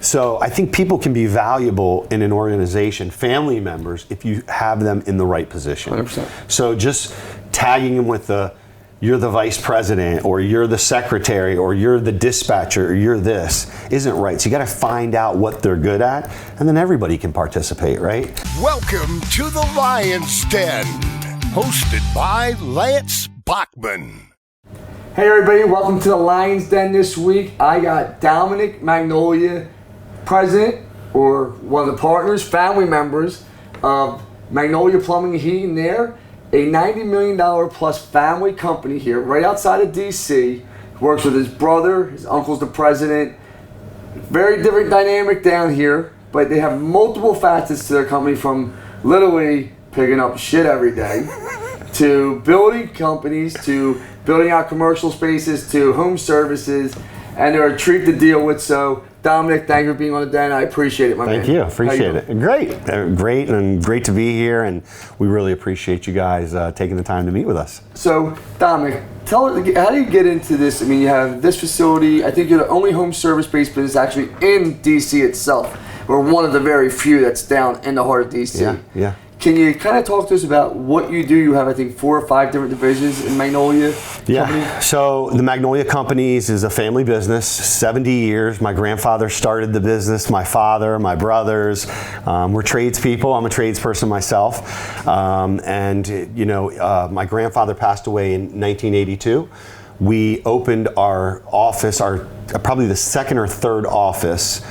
So I think people can be valuable in an organization, family members, if you have them in the right position. 100%. So just tagging them with you're the vice president, or you're the secretary, or you're the dispatcher, or you're this, isn't right. So you got to find out what they're good at, and then everybody can participate, right? Welcome to the Lion's Den, hosted by Lance Bachman. Hey everybody, welcome to the Lion's Den this week. I got Dominic Magnolia, president, or one of the partners, family members of Magnolia Plumbing and Heating there. A $90 million plus family company here, right outside of DC. Works with his brother, his uncle's the president. Very different dynamic down here, but they have multiple facets to their company, from literally picking up shit every day, to building companies, to building out commercial spaces, to home services, and they're a treat to deal with. So Dominic, thank you for being on the Den. I appreciate it, my man. Thank you. Appreciate it. Great. Great, and great to be here, and we really appreciate you guys taking the time to meet with us. So, Dominic, tell us, how do you get into this? I mean, you have this facility. I think you're the only home service-based business actually in DC itself. We're one of the very few that's down in the heart of DC. Yeah. Can you kind of talk to us about what you do? You have, I think, 4 or 5 different divisions in Magnolia Company. So the Magnolia Companies is a family business, 70 years. My grandfather started the business, my father, my brothers. We're tradespeople. I'm a tradesperson myself. My grandfather passed away in 1982. We opened our office, probably the second or third office,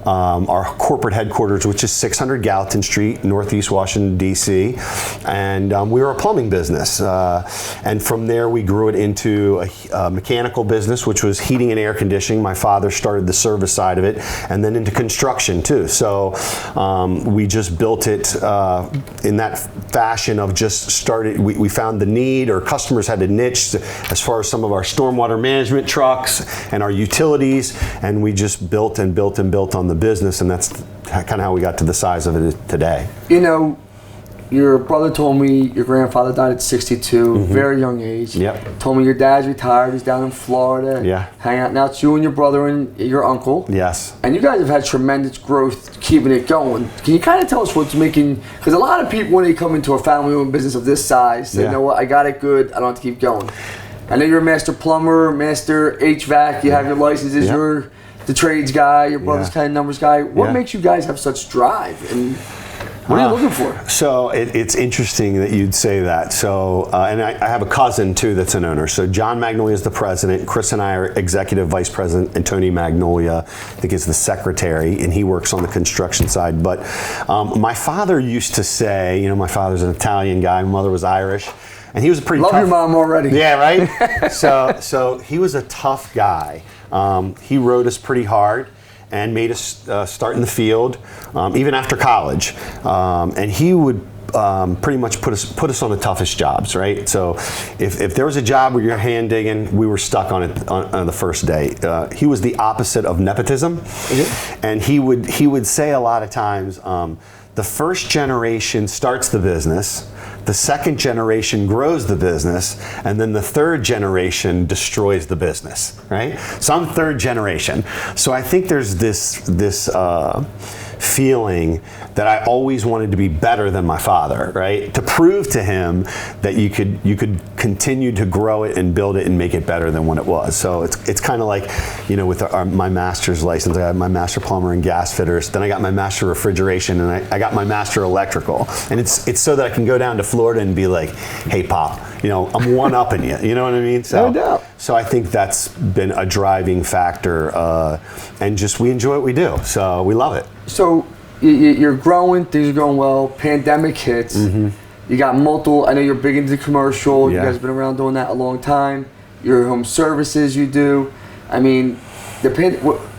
our corporate headquarters, which is 600 Gallatin Street, Northeast Washington, D.C. And we were a plumbing business. And from there, we grew it into a mechanical business, which was heating and air conditioning. My father started the service side of it, and then into construction, too. So we just built it in that fashion of just started. We found the need, or customers had a niche as far as some of our stormwater management trucks and our utilities, and we just built and built and built on the business, and that's kind of how we got to the size of it today. You know, your brother told me your grandfather died at 62, very young age. Yep. Told me your dad's retired, he's down in Florida. Yeah. Hang out. Now it's you and your brother and your uncle. Yes. And you guys have had tremendous growth keeping it going. Can you kind of tell us what's making, because a lot of people, when they come into a family-owned business of this size, say, you know what, I got it good, I don't have to keep going. I know you're a master plumber, master HVAC, you have your licenses, you're the trades guy, your brother's kind of numbers guy. What makes you guys have such drive, and what are you looking for? So it's interesting that you'd say that. So, and I have a cousin too that's an owner. So John Magnolia is the president. Chris and I are executive vice president, and Tony Magnolia, I think, is the secretary, and he works on the construction side. But my father used to say, my father's an Italian guy, my mother was Irish, and he was a pretty Love tough, your mom already. Yeah, right? So he was a tough guy. He rode us pretty hard and made us start in the field, even after college. And he would pretty much put us on the toughest jobs, right? So if there was a job where you're hand digging, we were stuck on it on the first day. He was the opposite of nepotism, and he would say a lot of times, the first generation starts the business, the second generation grows the business, and then the third generation destroys the business, right? So I'm third generation. So I think there's this feeling that I always wanted to be better than my father, right? To prove to him that you could continue to grow it and build it and make it better than what it was. So it's kind of like, with my master's license, I got my master plumber and gas fitters, then I got my master refrigeration, and I got my master electrical. And it's so that I can go down to Florida and be like, hey, Pop, I'm one-upping you. You know what I mean? So, no doubt. So I think that's been a driving factor, and just we enjoy what we do. So we love it. So you're growing, things are going well, pandemic hits, you got multiple, I know you're big into commercial, you guys have been around doing that a long time, your home services you do. I mean, did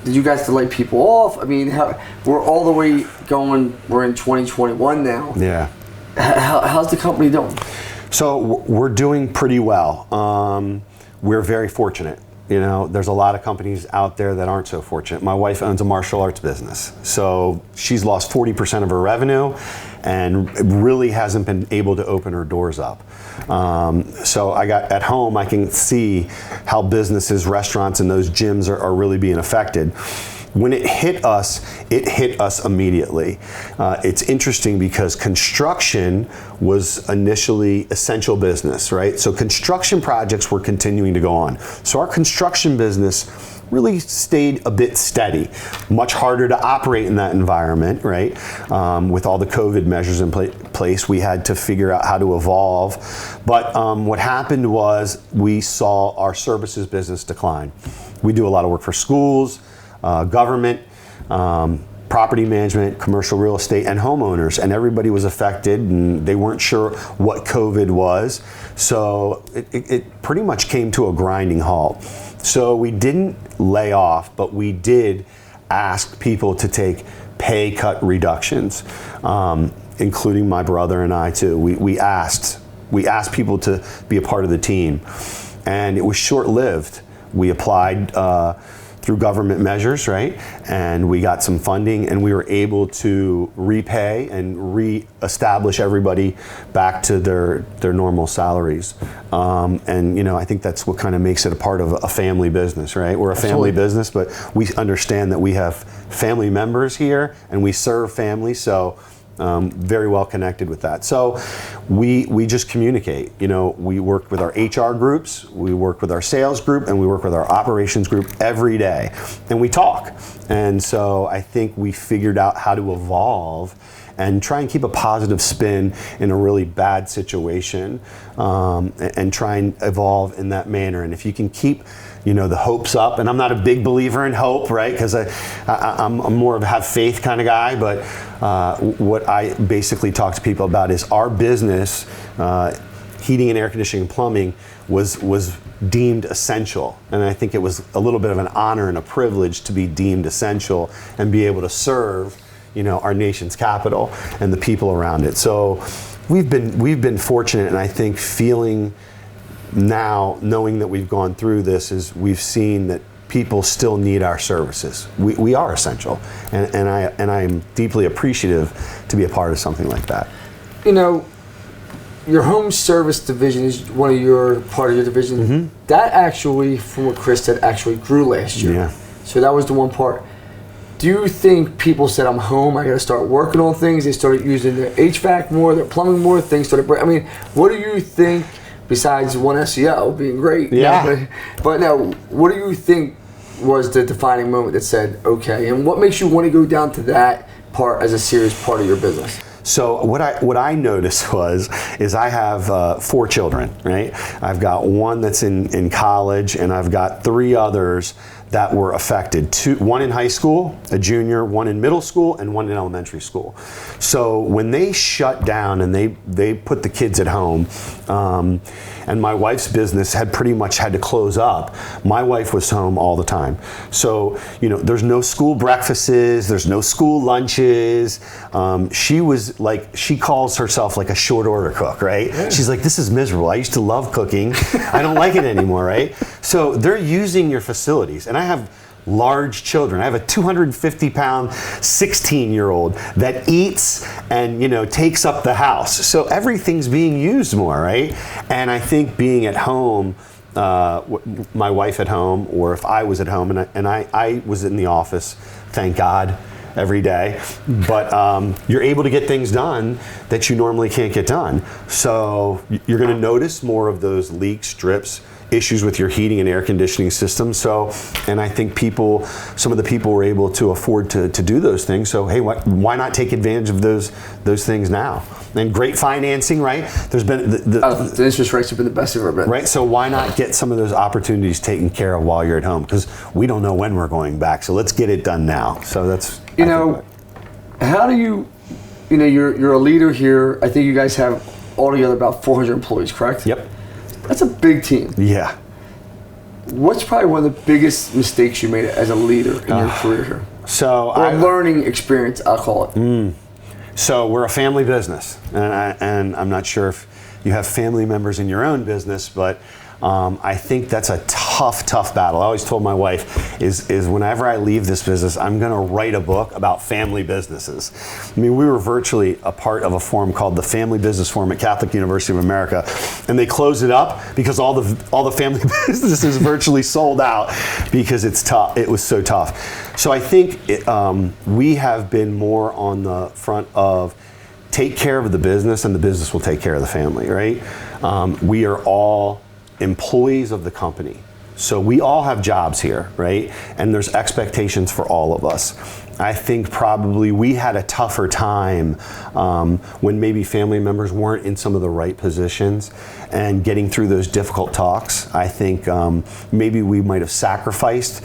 you guys have to lay people off? I mean, we're all the way going, we're in 2021 now. Yeah. How's the company doing? So we're doing pretty well. We're very fortunate. There's a lot of companies out there that aren't so fortunate. My wife owns a martial arts business. So she's lost 40% of her revenue and really hasn't been able to open her doors up. So at home, I can see how businesses, restaurants, and those gyms are really being affected. when it hit us immediately. It's interesting because construction was initially essential business, right? So construction projects were continuing to go on. So our construction business really stayed a bit steady. Much harder to operate in that environment, right? With all the COVID measures in place, we had to figure out how to evolve. But what happened was we saw our services business decline. We do a lot of work for schools, government, property management, commercial real estate, and homeowners, and everybody was affected, and they weren't sure what COVID was. So it pretty much came to a grinding halt. So we didn't lay off, but we did ask people to take pay cut reductions, including my brother and I too. We asked people to be a part of the team, and it was short-lived. We applied through government measures, right? And we got some funding, and we were able to repay and re-establish everybody back to their normal salaries. And I think that's what kind of makes it a part of a family business, right? We're a family business, but we understand that we have family members here, and we serve families, so very well connected with that. So we just communicate. We work with our HR groups, we work with our sales group, and we work with our operations group every day, and we talk. And so I think we figured out how to evolve and try and keep a positive spin in a really bad situation, and try and evolve in that manner. And if you can keep the hopes up, and I'm not a big believer in hope, right? Because I'm more of a have faith kind of guy, but what I basically talk to people about is our business, heating and air conditioning and plumbing, was deemed essential. And I think it was a little bit of an honor and a privilege to be deemed essential and be able to serve our nation's capital and the people around it. So we've been fortunate, and I think feeling now, knowing that we've gone through this, is we've seen that people still need our services. We are essential, and I am deeply appreciative to be a part of something like that. Your home service division is part of your division. Mm-hmm. That actually, from what Chris said, actually grew last year. Yeah. So that was the one part. Do you think people said, I'm home, I got to start working on things? They started using their HVAC more, their plumbing more, things started breaking. I mean, what do you think, besides one SEO being great? Yeah. But now, what do you think was the defining moment that said, okay, and what makes you want to go down to that part as a serious part of your business? So what I noticed is I have 4 children, right? I've got one that's in college, and I've got 3 others that were affected. 1 in high school, a junior, 1 in middle school, and 1 in elementary school. So when they shut down and they put the kids at home, and my wife's business had pretty much had to close up, my wife was home all the time. So, there's no school breakfasts, there's no school lunches. She calls herself like a short order cook, right? Yeah. She's like, this is miserable. I used to love cooking. I don't like it anymore, right? So they're using your facilities. And I have large children. I have a 250-pound 16-year-old that eats and takes up the house. So everything's being used more, right? And I think being at home, my wife at home, or if I was at home, and I was in the office, thank God, every day, but you're able to get things done that you normally can't get done. So you're going to notice more of those leaks, drips, issues with your heating and air conditioning system. So, and I think some of the people were able to afford to do those things. So, hey, why not take advantage of those things now? And great financing, right? There's been the interest rates have been the best they've ever been. Right. So why not get some of those opportunities taken care of while you're at home? Because we don't know when we're going back. So let's get it done now. So that's how do you you're a leader here. I think you guys have altogether about 400 employees, correct? Yep. That's a big team. Yeah. What's probably one of the biggest mistakes you made as a leader in your career here? Or a learning experience, I'll call it. So we're a family business, and I'm not sure if you have family members in your own business, but I think that's a tough battle. I always told my wife is whenever I leave this business, I'm going to write a book about family businesses. I mean, we were virtually a part of a forum called the Family Business Forum at Catholic University of America, and they closed it up because all the family businesses virtually sold out because it's tough. It was so tough. So I think we have been more on the front of take care of the business, and the business will take care of the family, right? We are all employees of the company. So we all have jobs here, right? And there's expectations for all of us. I think probably we had a tougher time when maybe family members weren't in some of the right positions and getting through those difficult talks. I think maybe we might have sacrificed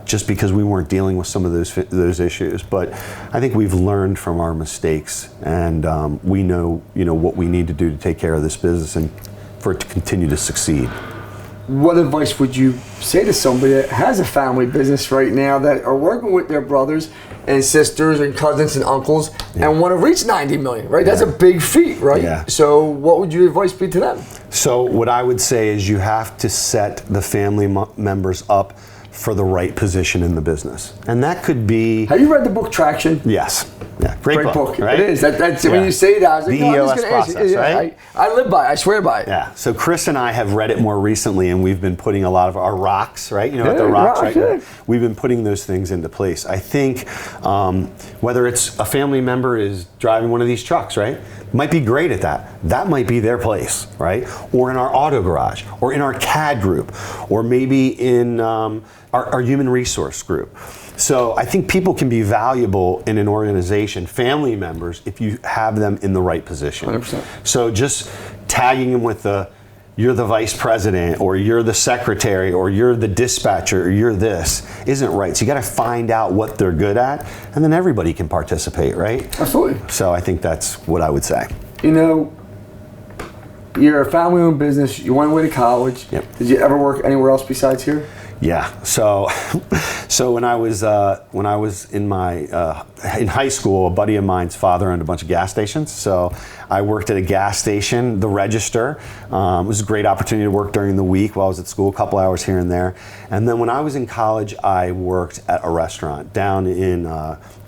just because we weren't dealing with some of those issues. But I think we've learned from our mistakes, and we know what we need to do to take care of this business and for it to continue to succeed. What advice would you say to somebody that has a family business right now that are working with their brothers and sisters and cousins and uncles and want to reach 90 million, right? That's a big feat, right? Yeah. So what would your advice be to them? So what I would say is you have to set the family members up for the right position in the business. And that could be... Have you read the book Traction? Yes. Yeah. Great book, right? It is. That's when you say that, I was like, the EOS process, right? I live by it. I swear by it. Yeah. So Chris and I have read it more recently, and we've been putting a lot of our rocks, right? You know, the rocks, right? Yeah. We've been putting those things into place. I think whether it's a family member is driving one of these trucks, right? Might be great at that. That might be their place, right? Or in our auto garage, or in our CAD group, or maybe in our human resource group. So I think people can be valuable in an organization, family members, if you have them in the right position. 100%. So just tagging them with you're the vice president, or you're the secretary, or you're the dispatcher, or you're this, isn't right. So you got to find out what they're good at, and then everybody can participate, right? Absolutely. So I think that's what I would say. You know, you're a family-owned business. You went away to college. Yep. Did you ever work anywhere else besides here? Yeah. So when I was in high school, a buddy of mine's father owned a bunch of gas stations. So I worked at a gas station, the register. It was a great opportunity to work during the week while I was at school, a couple hours here and there. And then when I was in college, I worked at a restaurant down in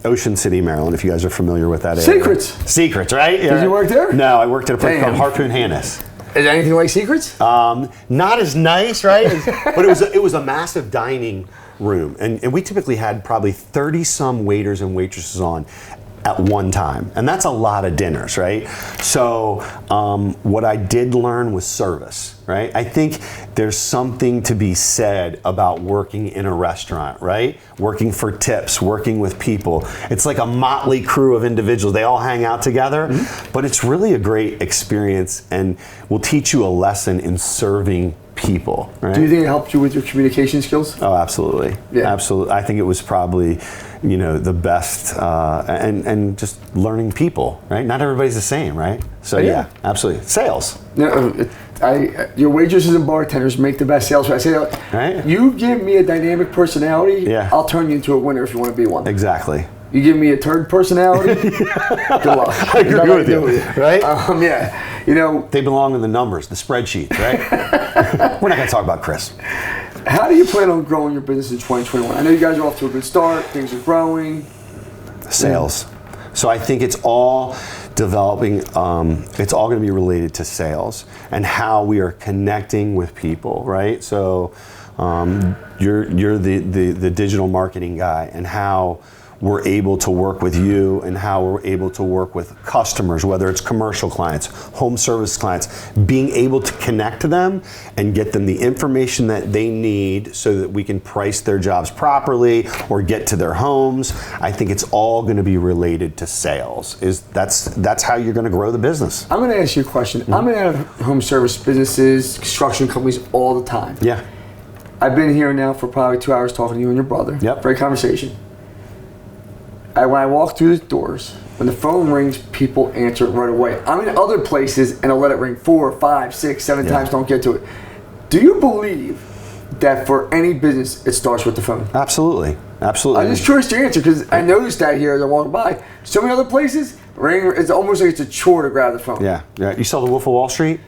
Ocean City, Maryland, if you guys are familiar with that area. Secrets, right? Did you work there? No, I worked at a place called Harpoon Hannis. Is it anything like Secrets? Not as nice, right? But it was a massive dining room, and we typically had probably 30-some waiters and waitresses on at one time, and that's a lot of dinners, right? So what I did learn was service, right? I think there's something to be said about working in a restaurant, right? Working for tips, working with people. It's like a motley crew of individuals. They all hang out together, but it's really a great experience and will teach you a lesson in serving people, right? Do you think it helped you with your communication skills? Oh, absolutely. Yeah. Absolutely. I think it was probably, the best, and just learning people, right? Not everybody's the same, right? So yeah, absolutely. Sales. No, your waitresses and bartenders make the best sales. I say that. Right. You give me a dynamic personality, I'll turn you into a winner if you want to be one. Exactly. You give me a turd personality, good luck. I agree with you, right? Yeah. They belong in the numbers, the spreadsheets, right? We're not going to talk about Chris. How do you plan on growing your business in 2021? I know you guys are off to a good start. Things are growing. Sales. So I think it's all developing, it's all going to be related to sales and how we are connecting with people, right? So you're the digital marketing guy, and how we're able to work with you and how we're able to work with customers, whether it's commercial clients, home service clients, being able to connect to them and get them the information that they need so that we can price their jobs properly or get to their homes. I think it's all going to be related to sales. That's how you're going to grow the business. I'm going to ask you a question. Mm-hmm. I'm in home service businesses, construction companies all the time. Yeah. I've been here now for probably 2 hours talking to you and your brother. Yep. Great conversation. When I walk through the doors, when the phone rings, people answer it right away. I'm in other places and I'll let it ring 4, 5, 6, 7 times, don't get to it. Do you believe that for any business, it starts with the phone? Absolutely. Absolutely. I'm just curious your answer, because I noticed that here as I walk by. So many other places, ring, it's almost like it's a chore to grab the phone. Yeah. You saw The Wolf of Wall Street?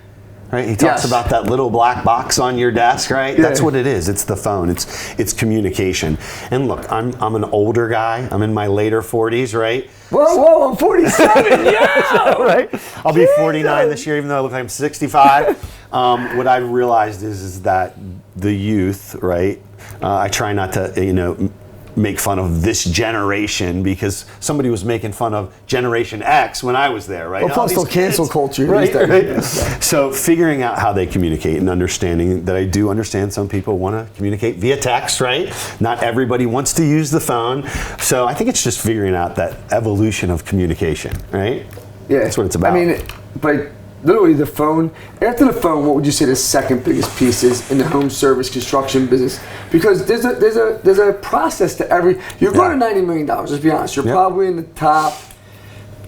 right? He talks Yes. about that little black box on your desk, right? Yeah. That's what it is. It's the phone. It's communication. And look, I'm an older guy. I'm in my later 40s, right? Whoa, I'm 47. Yeah. Right? I'll be 49 this year, even though I look like I'm 65. What I've realized is that the youth, right? I try not to, make fun of this generation because somebody was making fun of Generation X when I was there, right? Well, plus these the cancel kids, culture. right? Right? So figuring out how they communicate and understanding that I do understand some people want to communicate via text, right? Not everybody wants to use the phone. So I think it's just figuring out that evolution of communication, right? Yeah. That's what it's about. I mean, but literally the phone, after the phone, what would you say the second biggest piece is in the home service construction business? Because there's a process to every, you're going to $90 million, let's be honest. You're probably in the top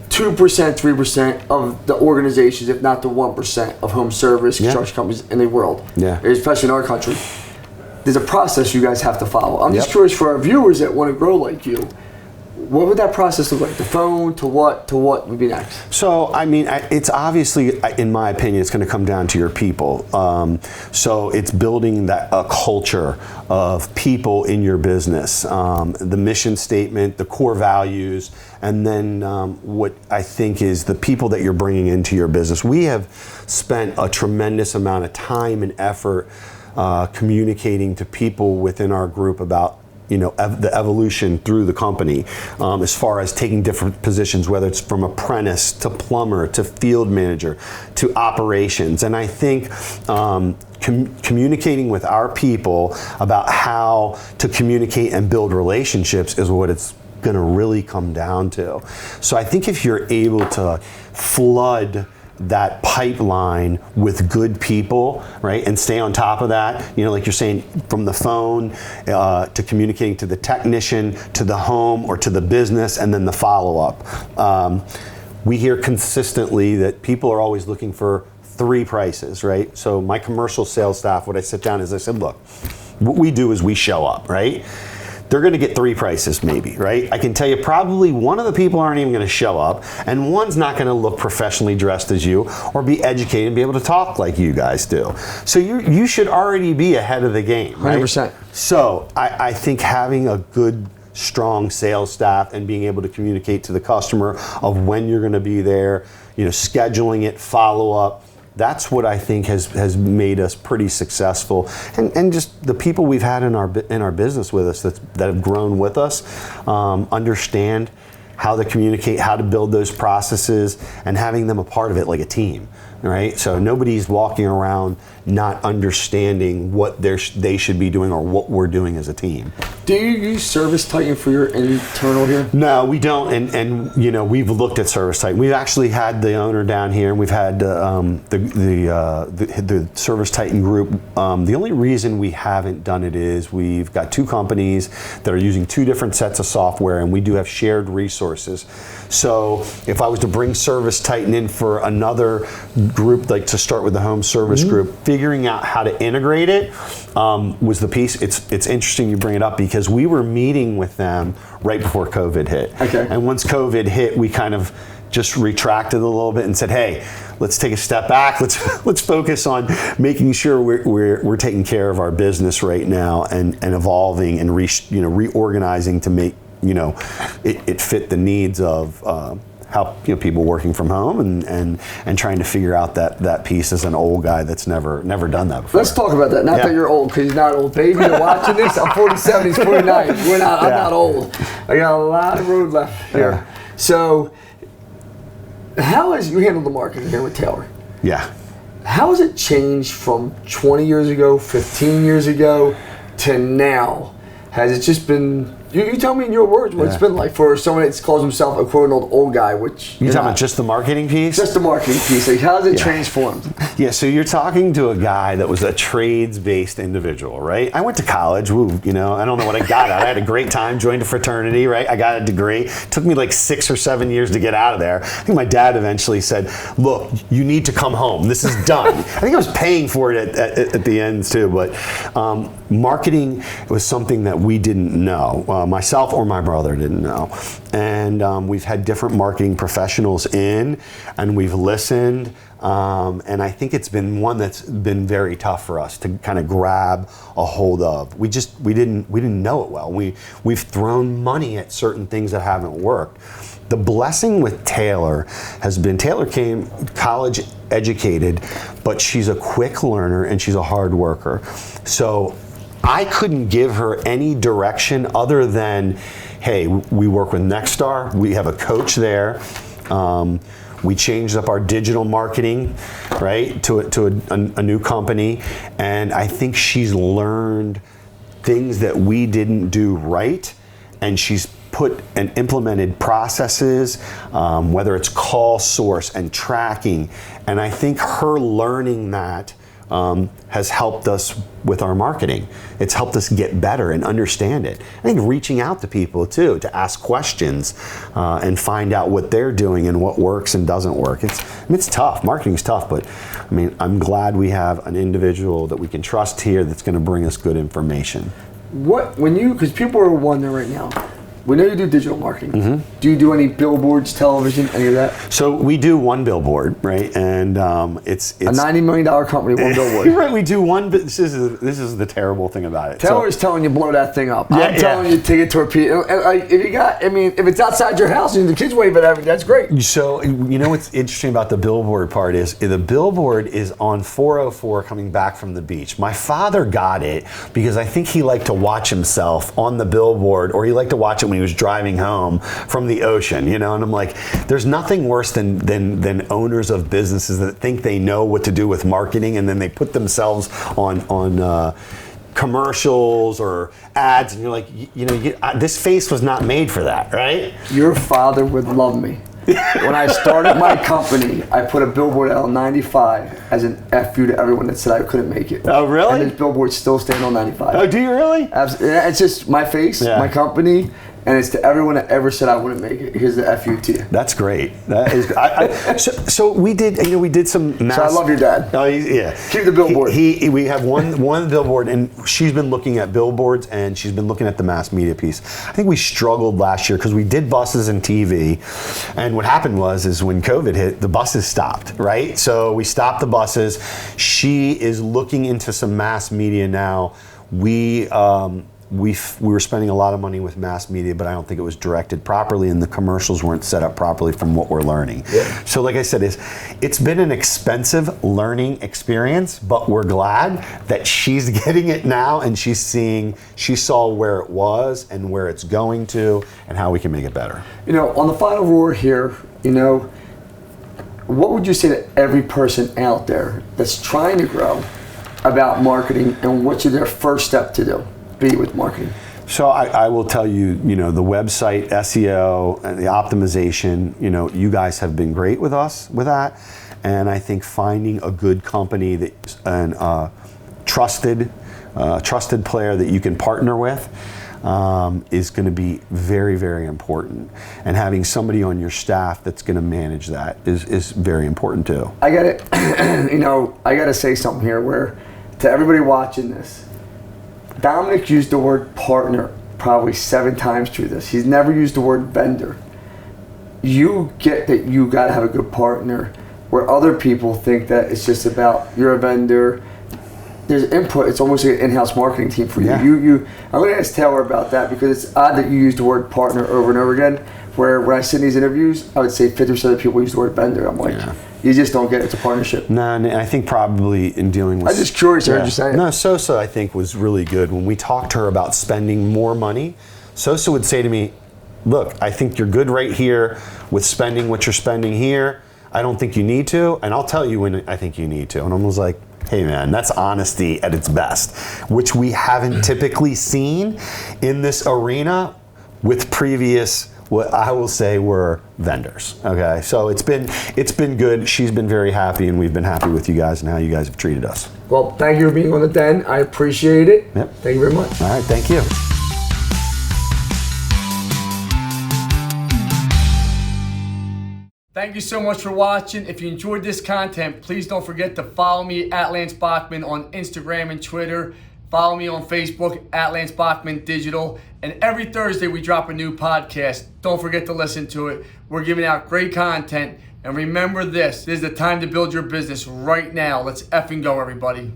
2%, 3% of the organizations, if not the 1% of home service construction companies in the world. Yeah. Especially in our country. There's a process you guys have to follow. I'm just curious for our viewers that want to grow like you, what would that process look like? The phone to what would be next? So, I mean, it's obviously, in my opinion, it's going to come down to your people. So it's building a culture of people in your business, the mission statement, the core values, and then what I think is the people that you're bringing into your business. We have spent a tremendous amount of time and effort communicating to people within our group about the evolution through the company, as far as taking different positions, whether it's from apprentice to plumber to field manager to operations. And I think communicating with our people about how to communicate and build relationships is what it's going to really come down to. So I think if you're able to flood that pipeline with good people, right, and stay on top of that, like you're saying, from the phone to communicating to the technician, to the home or to the business, and then the follow-up. We hear consistently that people are always looking for 3 prices, right? So my commercial sales staff, what I sit down is I said, look, what we do is we show up, right? They're going to get 3 prices maybe, right? I can tell you probably one of the people aren't even going to show up, and one's not going to look professionally dressed as you or be educated and be able to talk like you guys do. So you should already be ahead of the game, right? 100%. So I think having a good, strong sales staff and being able to communicate to the customer of when you're going to be there, scheduling it, follow up, that's what I think has made us pretty successful, and just the people we've had in our business with us that have grown with us understand how to communicate, how to build those processes, and having them a part of it like a team, right? So nobody's walking around not understanding what they should be doing or what we're doing as a team. Do you use Service Titan for your internal here? No, we don't, and we've looked at Service Titan. We've actually had the owner down here, and we've had the Service Titan group. The only reason we haven't done it is we've got 2 companies that are using 2 different sets of software, and we do have shared resources. So if I was to bring Service Titan in for another group, like to start with the home service group, figuring out how to integrate it was the piece. It's interesting you bring it up because we were meeting with them right before COVID hit. Okay. And once COVID hit, we kind of just retracted a little bit and said, hey, let's take a step back. Let's focus on making sure we're taking care of our business right now and evolving and reorganizing to make it fit the needs of how people working from home and trying to figure out that piece as an old guy that's never done that before. Let's talk about that. Not that you're old, because you're not old. Baby, you're watching this. I'm 47, he's 49. I'm not old. I got a lot of road left here. Yeah. So, how has you handled the marketing here with Taylor? Yeah. How has it changed from 20 years ago, 15 years ago, to now? Has it just been... You tell me in your words what it's been like for someone that calls himself a quote-unquote old guy, which... You talking about just the marketing piece? Just the marketing piece. Like, how has it transformed? Yeah, so you're talking to a guy that was a trades-based individual, right? I went to college, I don't know what I got out. I had a great time, joined a fraternity, right? I got a degree. It took me like 6 or 7 years to get out of there. I think my dad eventually said, look, you need to come home. This is done. I think I was paying for it at the ends too, but marketing was something that we didn't know. Myself or my brother didn't know. And we've had different marketing professionals in, and we've listened. And I think it's been one that's been very tough for us to kind of grab a hold of. We didn't know it well. We've thrown money at certain things that haven't worked. The blessing with Taylor has been, Taylor came college educated, but she's a quick learner and she's a hard worker. So I couldn't give her any direction other than, hey, we work with Nexstar, we have a coach there. We changed up our digital marketing, right, to a new company, and I think she's learned things that we didn't do right, and she's put and implemented processes, whether it's call source and tracking, and I think her learning that has helped us with our marketing. It's helped us get better and understand it. I think reaching out to people too, to ask questions and find out what they're doing and what works and doesn't work. It's tough. Marketing's tough, but I mean, I'm glad we have an individual that we can trust here that's going to bring us good information. Because people are wondering right now, we know you do digital marketing. Do you do any billboards, television, any of that? So we do one billboard, right? And it's a $90 million company, one billboard. Right, we do one. This is the terrible thing about it. Taylor's telling you blow that thing up. I'm telling you take it to a P. If it's outside your house and the kids wave at everything, that's great. So you know what's interesting about the billboard part is the billboard is on 404 coming back from the beach. My father got it because I think he liked to watch himself on the billboard, or he liked to watch it when he was driving home from the ocean, and I'm like, there's nothing worse than owners of businesses that think they know what to do with marketing, and then they put themselves on commercials or ads, and you're like, this face was not made for that, right? Your father would love me. When I started my company, I put a billboard out on 95 as an FU to everyone that said I couldn't make it. Oh, really? And this billboard's still staying on 95. Oh, do you really? Absolutely. It's just my face, my company, and it's to everyone that ever said I wouldn't make it. Here's the FU to you. That's great. That is. So we did. We did some. So I love your dad. Oh, yeah. Keep the billboard. We have one billboard, and she's been looking at billboards, and she's been looking at the mass media piece. I think we struggled last year because we did buses and TV, and what happened is when COVID hit, the buses stopped. Right. So we stopped the buses. She is looking into some mass media now. We were spending a lot of money with mass media, but I don't think it was directed properly, and the commercials weren't set up properly from what we're learning. Yeah. So like I said, it's been an expensive learning experience, but we're glad that she's getting it now, and she saw where it was and where it's going to and how we can make it better. On the final roar here, what would you say to every person out there that's trying to grow about marketing, and what's their first step to do? With marketing? So I will tell you, the website, SEO, and the optimization, you guys have been great with us with that. And I think finding a good company and trusted player that you can partner with is going to be very, very important. And having somebody on your staff that's going to manage that is very important too. I got it. I got to say something here where to everybody watching this, Dominic used the word partner probably 7 times through this. He's never used the word vendor. You get that you got to have a good partner, where other people think that it's just about you're a vendor. There's input. It's almost like an in-house marketing team for you. Yeah. I'm going to ask Taylor about that, because it's odd that you use the word partner over and over again, where when I sit in these interviews, I would say 50% of the people use the word vendor. I'm like, you just don't get it. It's a partnership. No, and I think probably in dealing with... I'm just curious. I heard you say it. No, Sosa, I think, was really good. When we talked to her about spending more money, Sosa would say to me, look, I think you're good right here with spending what you're spending here. I don't think you need to, and I'll tell you when I think you need to. And I was like, hey man, that's honesty at its best, which we haven't typically seen in this arena with previous, what I will say were vendors. Okay, so it's been good. She's been very happy, and we've been happy with you guys and how you guys have treated us. Well, thank you for being on the Den. I appreciate it. Yep. Thank you very much. All right, thank you. Thank you so much for watching. If you enjoyed this content, please don't forget to follow me at Lance Bachman on Instagram and Twitter. Follow me on Facebook at Lance Bachman Digital. And every Thursday we drop a new podcast. Don't forget to listen to it. We're giving out great content. And remember this is the time to build your business right now. Let's effing go, everybody.